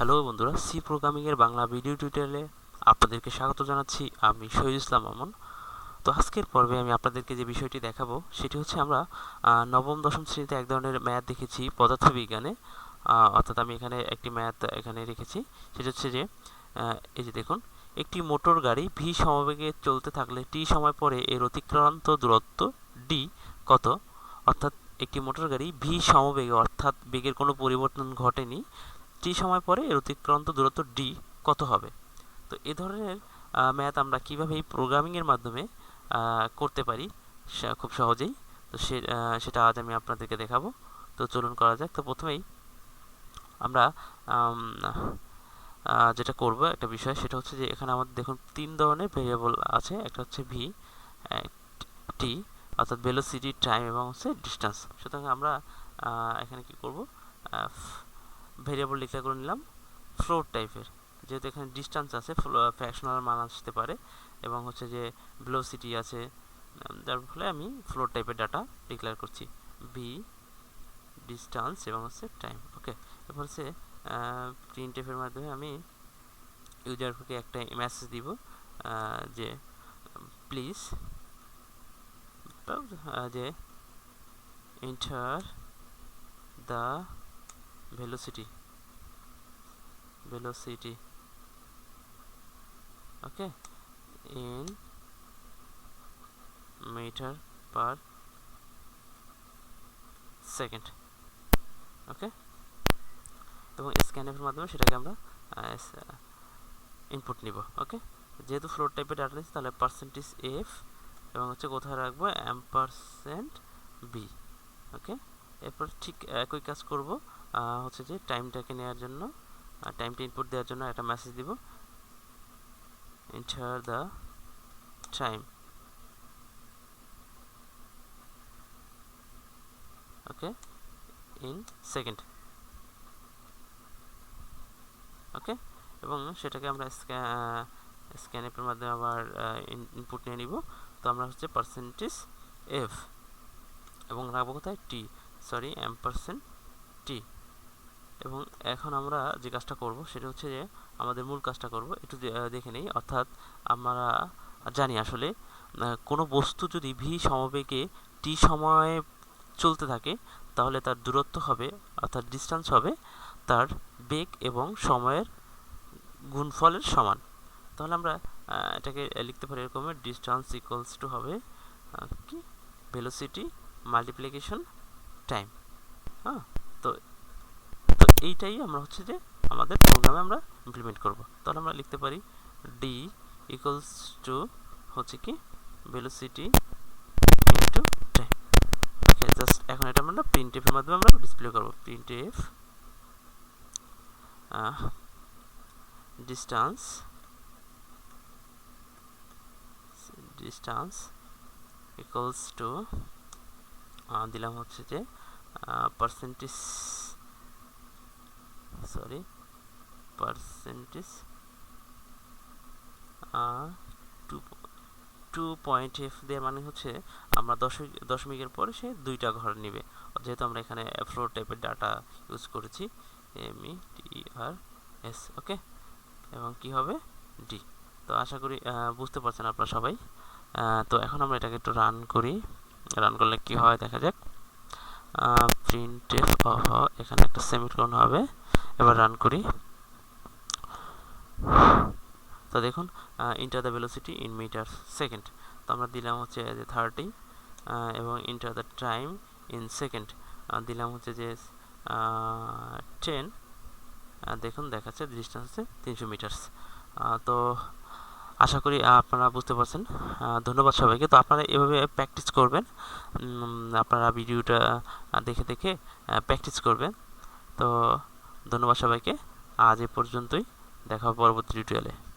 Hello বন্ধুরা, C programming এর Bangla video টিউটোরিয়ালে আপনাদেরকে স্বাগত জানাচ্ছি। আমি শহীদ ইসলাম মামুন। তো আজকের পর্বে আমি আপনাদেরকে যে বিষয়টি দেখাবো সেটি হচ্ছে আমরা নবম দশম শ্রেণীতে এক ধরনের ম্যাথ দেখেছি পদার্থবিজ্ঞানে। অর্থাৎ আমি এখানে একটি ম্যাথ এখানে রেখেছি। সেটা হচ্ছে যে এই যে দেখুন, একটি মোটর গাড়ি ভি সমবেগে চলতে থাকলে টি সময় পরে এর অতিক্রান্ত দূরত্ব ডি কত। অর্থাৎ একটি মোটর গাড়ি ভি সমবেগে অর্থাৎ বেগের কোনো পরিবর্তন ঘটেনি, টি সময় পরে এর অতিক্রান্ত দূরত্ব ডি কত হবে। তো এ ধরনের ম্যাথ আমরা কীভাবে এই প্রোগ্রামিংয়ের মাধ্যমে করতে পারি খুব সহজেই। তো সেটা আজ আমি আপনাদেরকে দেখাবো। তো চলুন করা যাক। তো প্রথমেই আমরা যেটা করব একটা বিষয়, সেটা হচ্ছে যে এখানে আমাদের দেখুন তিন ধরনের ভেরিয়েবল আছে। একটা হচ্ছে ভি, টি অর্থাৎ ভেলোসিটি, টাইম এবং হচ্ছে ডিস্টেন্স। সুতরাং আমরা এখানে কি করব, ভেরিয়েবল ডিক্লেয়ার করে নিলাম ফ্লোট টাইপের। যেহেতু এখানে ডিস্টেন্স আছে, ফ্র্যাকশনাল মান আসতে পারে, এবং হচ্ছে যে ভেলোসিটি আছে, যার ফলে আমি ফ্লোট টাইপের ডাটা ডিক্লেয়ার করছি। ভি, ডিস্টেন্স এবং হচ্ছে টাইম। ওকে, এরপর হচ্ছে প্রিন্টএফের মাধ্যমে আমি ইউজারকে একটা মেসেজ দিব যে প্লিজ যে enter the velocity, okay, in meter per second, okay, এবং স্ক্যানএফের মাধ্যমে সেটাকে আমরা ইনপুট নিব। ওকে, যেহেতু ফ্লোট টাইপের ডাটা দিচ্ছি তাহলে পার্সেন্টেজ এফ এবং হচ্ছে কোথায় রাখবো এম্পারসেন্ট বি। ওকে, এরপর ঠিক একই কাজ করব হচ্ছে যে টাইমটাকে নেওয়ার জন্য, টাইমটা ইনপুট দেওয়ার জন্য একটা মেসেজ দিব enter the time, okay, in second, ওকে, এবং সেটাকে আমরা স্ক্যানএফের মাধ্যমে আবার ইনপুট নিয়ে নিব। তো আমরা হচ্ছে পার্সেন্টেজ এফ এবং রাখবো কোথায় টি, সরি এম্পারসেন্ট টি। এবং এখন আমরা যে কাজটা করব সেটা হচ্ছে যে আমাদের মূল কাজটা করব একটু দেখে নেই। অর্থাৎ আমরা জানি আসলে কোনো বস্তু যদি ভি সমবেগে টি সময়ে চলতে থাকে তাহলে তার দূরত্ব হবে, অর্থাৎ ডিস্টেন্স হবে তার বেগ এবং সময়ের গুণফলের সমান। তাহলে আমরা এটাকে লিখতে পারি এরকম, ডিস্টেন্স ইকুয়ালস টু হবে কি ভেলোসিটি মাল্টিপ্লিকেশন টাইম। হ্যাঁ, তো এইটাই আমরা হচ্ছে যে আমাদের প্রোগ্রামে আমরা ইমপ্লিমেন্ট করব। তাহলে আমরা লিখতে পারি ডি ইকুয়ালস টু হচ্ছে কি ভেলোসিটি ইনটু টাইম। ওকে, জাস্ট এখন এটা আমরা প্রিন্টএফের মাধ্যমে আমরা ডিসপ্লে করব। প্রিন্টএফ ডিস্টেন্স ইকুয়ালস টু দিলাম হচ্ছে যে পার্সেন্টেজ, সরি পার্সেন্টেজ 2.f দেওয়ার মানে হচ্ছে আমরা দশমিকের পরে সে দুইটা ঘর নেবে, যেহেতু আমরা এখানে ফ্লোট টাইপের ডাটা ইউজ করেছি METRS। ওকে, এবং কি হবে ডি। তো আশা করি বুঝতে পারছেন আপনারা সবাই। তো এখন আমরা এটাকে একটু রান করি। রান করলে কি হয় দেখা যাক। প্রিন্টএফ এখানে একটা সেমিকোলন হবে। এবার রান করি। তো দেখুন enter the velocity in metre second. তো আমরা দিলাম হচ্ছে যে 30 এবং enter the time in second দিলাম হচ্ছে যে 10। দেখুন দেখাচ্ছে ডিস্টেন্স হচ্ছে 300 মিটারস। তো আশা করি আপনারা বুঝতে পারছেন। ধন্যবাদ সবাইকে। তো আপনারা এভাবে প্র্যাকটিস করবেন, আপনারা ভিডিওটা দেখে দেখে প্র্যাকটিস করবেন। তো ধন্যবাদ সবাইকে। আজ এ পর্যন্তই, দেখা হবে পরবর্তী টিউটোরিয়ালে।